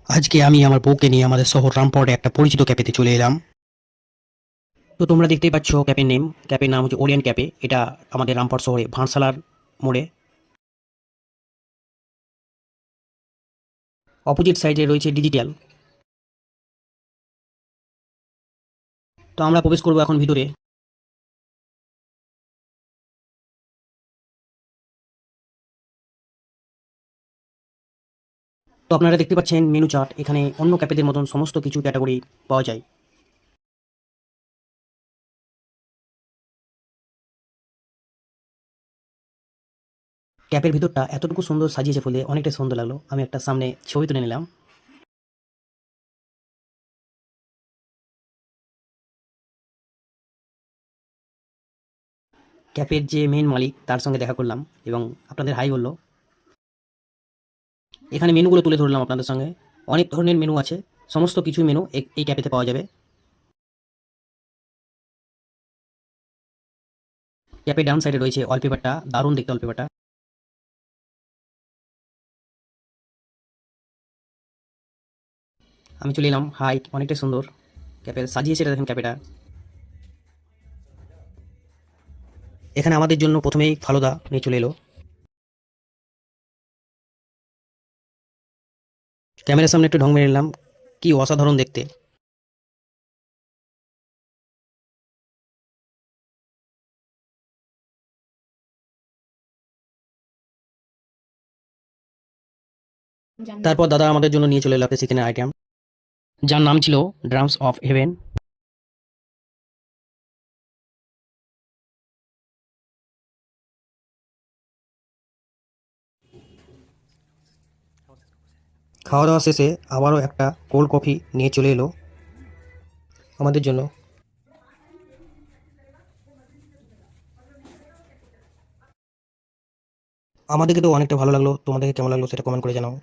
আজকে আমি আমার বউকে নিয়ে আমাদের শহর রামপুরে একটা পরিচিত ক্যাফেতে চলে এলাম। তো তোমরা দেখতেই পাচ্ছ ক্যাফের নাম হচ্ছে ওরিয়েন্ট ক্যাফে। এটা আমাদের রামপুর শহরে ভাটশালার মোড়ে। অপোজিট সাইডে রয়েছে ডিজিটাল। তো আমরা প্রবেশ করবো এখন ভিতরে। তো আপনারা দেখতে পাচ্ছেন মেনু চার্ট। এখানে অন্য ক্যাফেদের মতন সমস্ত কিছু ক্যাটাগরি পাওয়া যায়। ক্যাফের ভিতরটা এতটুকু সুন্দর সাজিয়েছে বলে অনেকটা সুন্দর লাগলো। আমি একটা সামনে ছবি তুলে নিলাম। ক্যাফের যে মেন মালিক তার সঙ্গে দেখা করলাম এবং আপনাদের হাই বললো। এখানে মেনুগুলো তুলে ধরলাম আপনাদের সঙ্গে। অনেক ধরনের মেনু আছে। সমস্ত কিছু মেনু এই ক্যাফেতে পাওয়া যাবে। ক্যাফে ডাউন সাইডে রয়েছে ওয়ালপেপারটা, দারুণ দেখতে ওয়ালপেপারটা। আমি চলে এলাম, হাইট অনেকটা সুন্দর। ক্যাফে সাজিয়েছে এটা, দেখেন ক্যাফেটা। এখানে আমাদের জন্য প্রথমেই ফালুদা নিয়ে চলে এলো। ক্যামেরার সামনে একটু ঢং মেরে নিলাম। কি অসাধারণ দেখতে। তারপর দাদা আমাদের জন্য নিয়ে চলে এলো একটা চিকেনের আইটেম, যার নাম ছিল ড্রামস অফ হেভেন। খাওয়া দাওয়া শেষে আবারও একটা কোল্ড কফি নিয়ে চলে এলো আমাদের জন্য। আমাদেরকে তো অনেকটা ভালো লাগলো। তোমাদেরকে কেমন লাগলো সেটা কমেন্ট করে জানাও।